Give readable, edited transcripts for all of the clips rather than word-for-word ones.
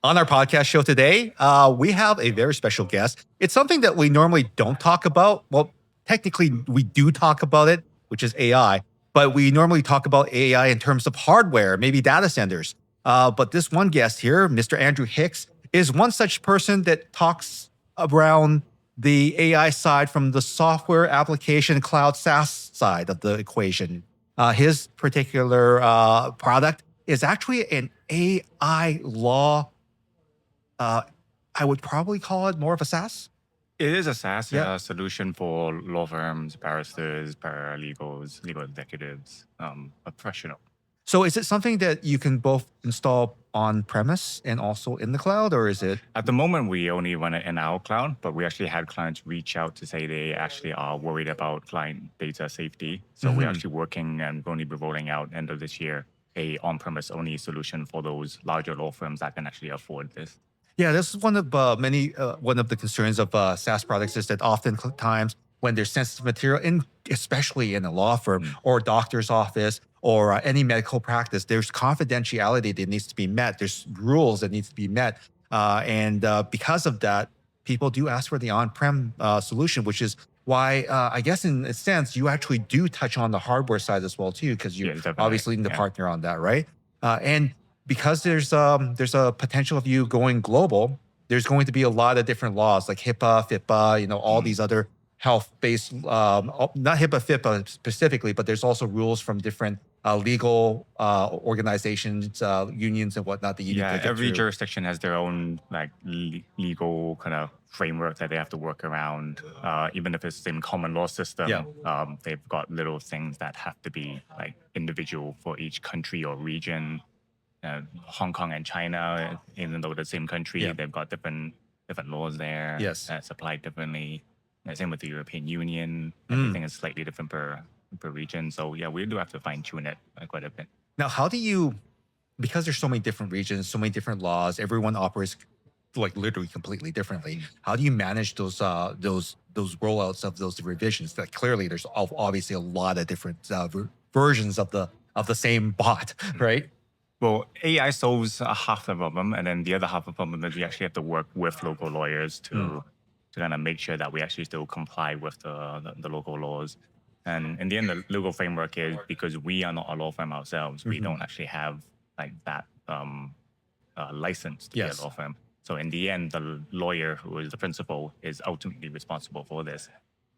On our podcast show today, we have a very special guest. It's something that we normally don't talk about. Well, technically, we do talk about it, which is AI, but we normally talk about AI in terms of hardware, maybe data centers. But this one guest here, Mr. Andrew Hicks, is one such person that talks around the AI side from the software application cloud SaaS side of the equation. His particular product is actually an AI law. I would probably call it more of a SaaS. It is a SaaS Yeah. solution for law firms, barristers, paralegals, legal executives, professional. So is it something that you can both install on premise and also in the cloud, or is it? At the moment, we only run it in our cloud, but we actually had clients reach out to say they actually are worried about client data safety. So we're actually working and going to be rolling out end of this year a on-premise only solution for those larger law firms that can actually afford this. Yeah, this is one of one of the concerns of SaaS products is that oftentimes when there's sensitive material, especially in a law firm or doctor's office or any medical practice, there's confidentiality that needs to be met. There's rules that needs to be met, and because of that, people do ask for the on-prem solution, which is why I guess in a sense you actually do touch on the hardware side as well too, because you're definitely. obviously the partner on that, right? And because there's a potential of you going global, there's going to be a lot of different laws like HIPAA, FIPA, all these other health-based, not HIPAA, FIPA specifically, but there's also rules from different legal organizations, unions and whatnot that you need to get every through. jurisdiction has their own like legal kind of framework that they have to work around. Even if it's the same common law system, they've got little things that have to be like individual for each country or region. Hong Kong and China, even though the same country, they've got different laws there. Yes. That's applied differently. Same with the European Union. Everything is slightly different per region. So yeah, we do have to fine tune it quite a bit. Now, how do you, because there's so many different regions, so many different laws, everyone operates like literally completely differently. How do you manage those rollouts of those revisions? That clearly there's obviously a lot of different versions of the same bot, right? Well, AI solves half the problem, and then the other half of the problem is we actually have to work with local lawyers to kind of make sure that we actually still comply with the local laws. And in the end, the legal framework is because we are not a law firm ourselves, we don't actually have like that license to be a law firm. So in the end, the lawyer who is the principal is ultimately responsible for this.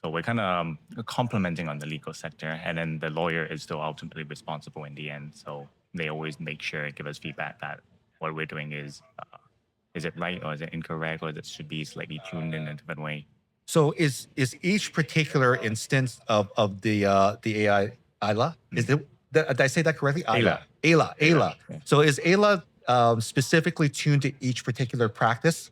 So we're kind of complementing on the legal sector, and then the lawyer is still ultimately responsible in the end. So they always make sure give us feedback that what we're doing is it right or is it incorrect or it should be slightly tuned in a different way. So is each particular instance of the AI AILA, is it, did I say that correctly? AILA. Yeah. So is AILA specifically tuned to each particular practice?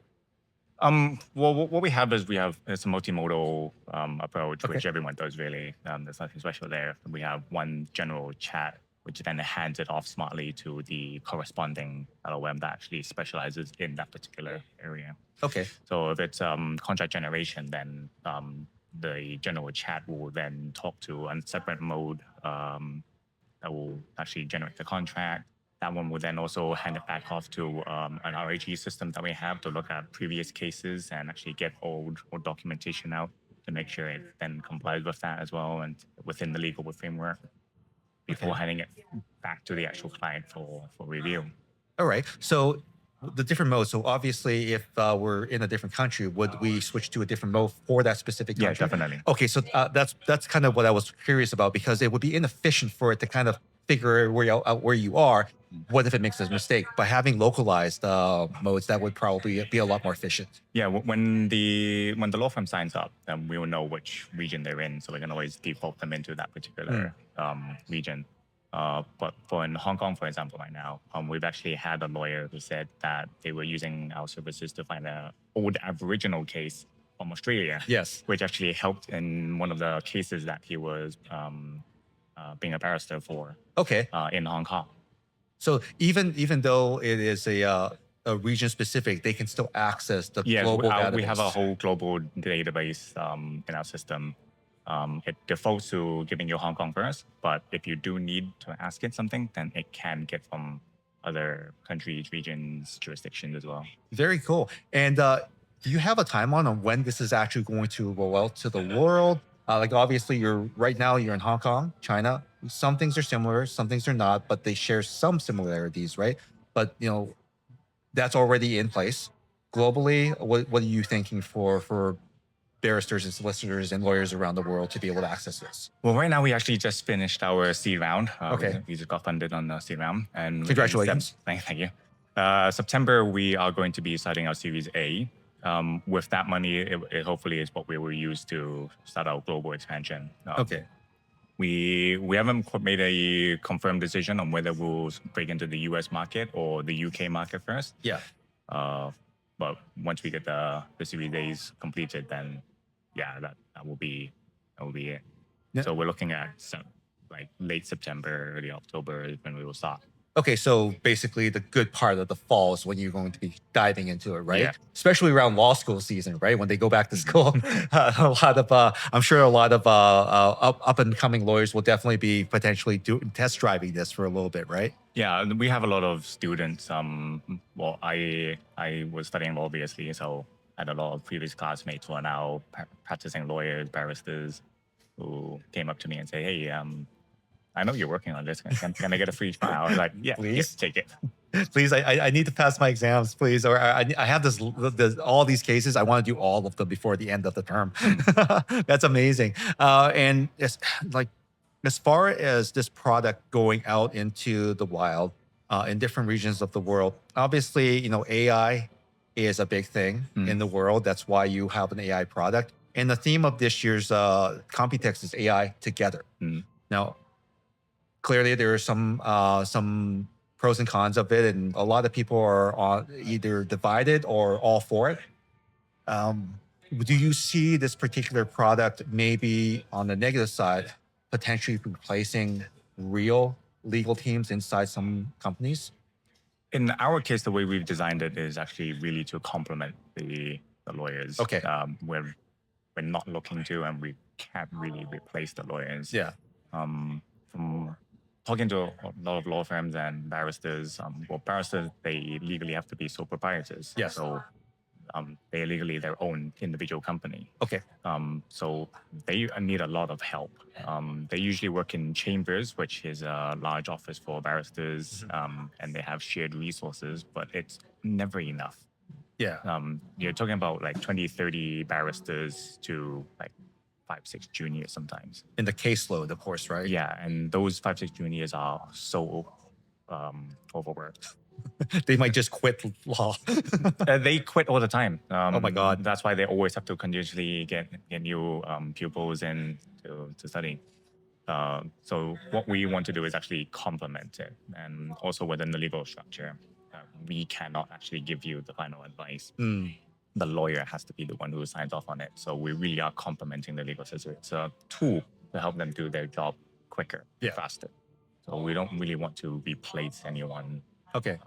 Well, what we have is it's a multimodal approach, which everyone does really. There's nothing special there. We have one general chat, which then hands it off smartly to the corresponding LLM that actually specializes in that particular area. Okay. So if it's contract generation, then the general chat will then talk to a separate mode that will actually generate the contract. That one will then also hand it back off to an RAG system that we have to look at previous cases and actually get old documentation out to make sure it then complies with that as well and within the legal framework before handing it back to the actual client for review. All right. So the different modes. So obviously, if we're in a different country, would we switch to a different mode for that specific country? Yeah, definitely. Okay, so that's kind of what I was curious about, because it would be inefficient for it to kind of figure out where you are. What if it makes a mistake? By having localized modes, that would probably be a lot more efficient. Yeah, when the law firm signs up, then we will know which region they're in, so we can always default them into that particular region. But for in Hong Kong, for example, right now, we've actually had a lawyer who said that they were using our services to find an old Aboriginal case from Australia. Yes. Which actually helped in one of the cases that he was being a barrister for. Okay. In Hong Kong. So even though it is a region specific, they can still access the global database. We have a whole global database in our system. It defaults to giving you Hong Kong first, but if you do need to ask it something, then it can get from other countries, regions, jurisdictions as well. Very cool. And do you have a timeline on when this is actually going to roll out to the world? Like obviously, right now you're in Hong Kong, China. Some things are similar, some things are not, but they share some similarities, right? But that's already in place globally. What are you thinking for barristers and solicitors and lawyers around the world to be able to access this? Well, right now we actually just finished our seed round. Okay. We just got funded on the seed round, and Congratulations. Thank you. September we are going to be starting our Series A. With that money, it hopefully is what we will use to start our global expansion. Okay. We haven't made a confirmed decision on whether we'll break into the US market or the UK market first. Yeah. But once we get the Series A's completed, then that will be it. Yeah. So we're looking at like late September, early October is when we will start. Okay, so basically the good part of the fall is when you're going to be diving into it, right? Yeah. Especially around law school season, right? When they go back to school, I'm sure a lot of up and coming lawyers will definitely be potentially test driving this for a little bit, right? Yeah, we have a lot of students. Well, I was studying law obviously, so I had a lot of previous classmates who are now practicing lawyers, barristers, who came up to me and say, "Hey, I know you're working on this. Can I get a free trial?" I was like, "Yeah, Please. take it." Please, I need to pass my exams, please. Or I have all these cases. I want to do all of them before the end of the term. That's amazing. And it's like, as far as this product going out into the wild in different regions of the world, obviously, AI is a big thing in the world. That's why you have an AI product. And the theme of this year's COMPUTEX is AI together. Now, clearly, there are some pros and cons of it, and a lot of people are either divided or all for it. Do you see this particular product maybe on the negative side, potentially replacing real legal teams inside some companies? In our case, the way we've designed it is actually really to complement the lawyers. Okay. We're not looking to, and we can't really replace the lawyers. Yeah. From talking to a lot of law firms and barristers, barristers, they legally have to be sole proprietors. Yes. So they are legally their own individual company. Okay. So they need a lot of help. They usually work in chambers, which is a large office for barristers, and they have shared resources, but it's never enough. Yeah. You're talking about like 20, 30 barristers to like 5, 6 juniors sometimes. In the caseload, of course, right? Yeah, and those 5, 6 juniors are so overworked. They might just quit law. They quit all the time. Oh my God. That's why they always have to continuously get new pupils in to study. So what we want to do is actually complement it. And also within the legal structure, we cannot actually give you the final advice. The lawyer has to be the one who signs off on it. So we really are complementing the legal system. It's a tool to help them do their job quicker, faster. So we don't really want to replace anyone. Okay.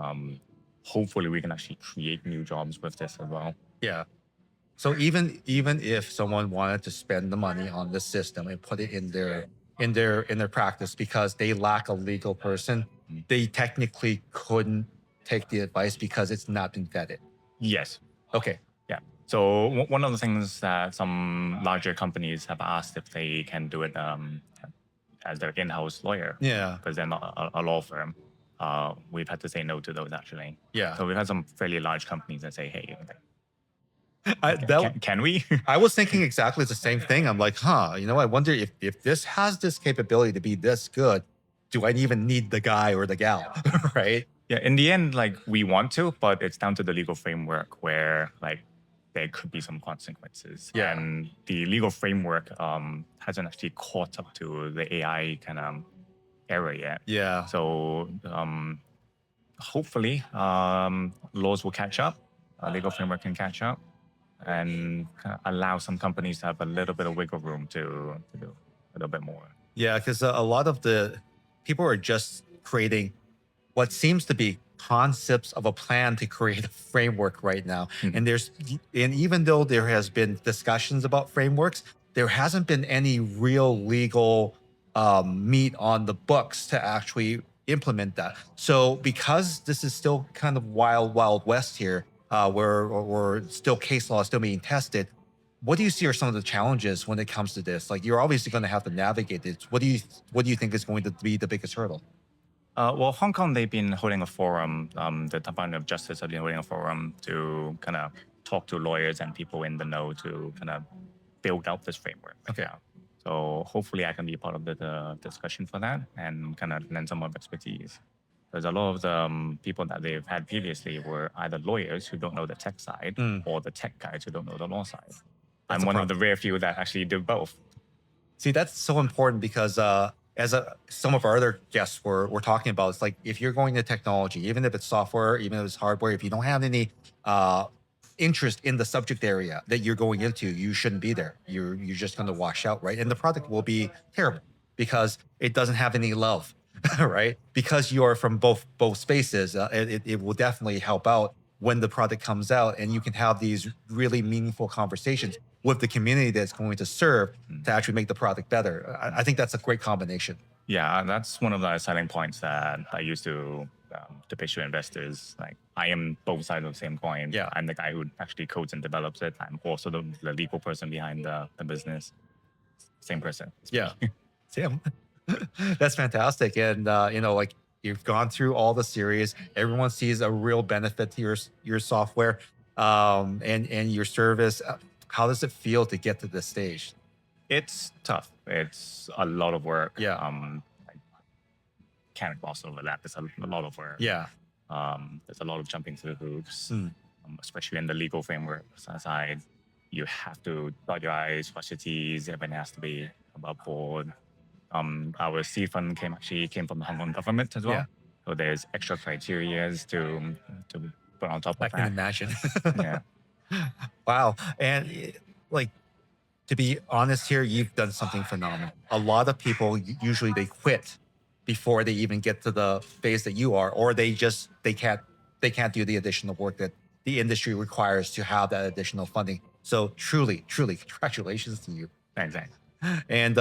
Hopefully we can actually create new jobs with this as well. Yeah. So even if someone wanted to spend the money on this system and put it in their practice because they lack a legal person, they technically couldn't take the advice because it's not been vetted. Yes. Okay. Yeah. So one of the things that some larger companies have asked if they can do it as their in-house lawyer. Yeah. Because they're not a law firm. We've had to say no to those actually. Yeah. So we've had some fairly large companies that say, "Hey, can we?" I was thinking exactly the same thing. I'm like, I wonder if this has this capability to be this good, do I even need the guy or the gal, right? Yeah, in the end, like we want to, but it's down to the legal framework where like there could be some consequences. Yeah. And the legal framework hasn't actually caught up to the AI kind of era yet. Yeah. So hopefully laws will catch up, legal framework can catch up, and allow some companies to have a little bit of wiggle room to do a little bit more. Yeah, because a lot of the people are just creating what seems to be concepts of a plan to create a framework right now. And even though there has been discussions about frameworks, there hasn't been any real legal meat on the books to actually implement that. So because this is still kind of wild west here, where or still case law is still being tested, what do you see are some of the challenges when it comes to this? Like, you're obviously going to have to navigate this. What do you think is going to be the biggest hurdle? Well, Hong Kong, they've been holding a forum. The Department of Justice have been holding a forum to kind of talk to lawyers and people in the know to kind of build out this framework. Okay. Yeah. So hopefully I can be part of the discussion for that and kind of lend some of expertise. There's a lot of the people that they've had previously were either lawyers who don't know the tech side or the tech guys who don't know the law side. I'm one of the rare few that actually do both. See, that's so important because some of our other guests were talking about, it's like, if you're going to technology, even if it's software, even if it's hardware, if you don't have any interest in the subject area that you're going into, you shouldn't be there. You're just going to wash out, right? And the product will be terrible because it doesn't have any love, right? Because you are from both spaces, it will definitely help out when the product comes out, and you can have these really meaningful conversations with the community that's going to serve to actually make the product better. I think that's a great combination. Yeah, that's one of the selling points that I used to pitch to investors. Like, I am both sides of the same coin. Yeah. I'm the guy who actually codes and develops it. I'm also the legal person behind the business. Same person. Yeah. Sam. That's fantastic. And like, you've gone through all the series. Everyone sees a real benefit to your software and your service. How does it feel to get to this stage? It's tough. It's a lot of work. Yeah. I can't gloss over that. It's a lot of work. Yeah. There's a lot of jumping through hoops, especially in the legal framework side. You have to dot your I's, cross your T's. Everything has to be above board. Our seed fund came from the Hong Kong government as well. Yeah. So there's extra criteria to put on top of that. I can imagine. Yeah. Wow. And like, to be honest here, you've done something phenomenal. A lot of people usually they quit before they even get to the phase that you are, or they can't do the additional work that the industry requires to have that additional funding. So truly, congratulations to you. Thanks. And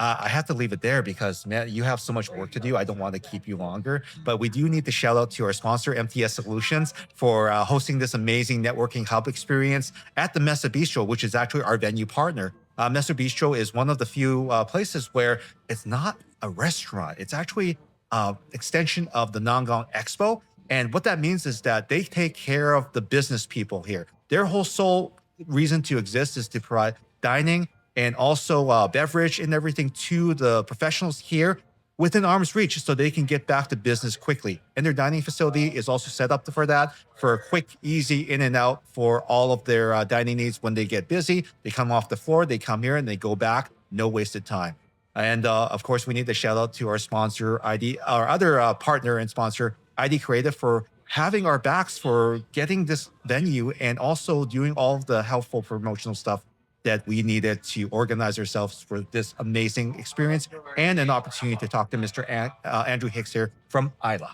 I have to leave it there because, man, you have so much work to do. I don't want to keep you longer, but we do need to shout out to our sponsor, MTS Solutions, for hosting this amazing networking hub experience at the Mesa Bistro, which is actually our venue partner. Mesa Bistro is one of the few places where it's not a restaurant. It's actually an extension of the Nangang Expo. And what that means is that they take care of the business people here. Their whole sole reason to exist is to provide dining and also beverage and everything to the professionals here within arm's reach so they can get back to business quickly. And their dining facility is also set up for that, for a quick, easy in and out for all of their dining needs. When they get busy, they come off the floor, they come here and they go back, no wasted time. And of course, we need to shout out to our sponsor, our other partner and sponsor, ID Creative, for having our backs for getting this venue and also doing all of the helpful promotional stuff that we needed to organize ourselves for this amazing experience and an opportunity to talk to Mr. Andrew Hicks here from AILA.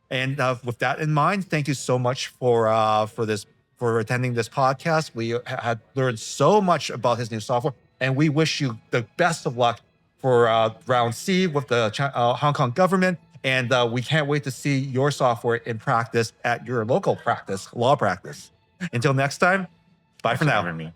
And with that in mind, thank you so much for attending this podcast. We had learned so much about his new software, and we wish you the best of luck for round C with the Hong Kong government. And we can't wait to see your software in practice at your local law practice. Until next time, bye for now.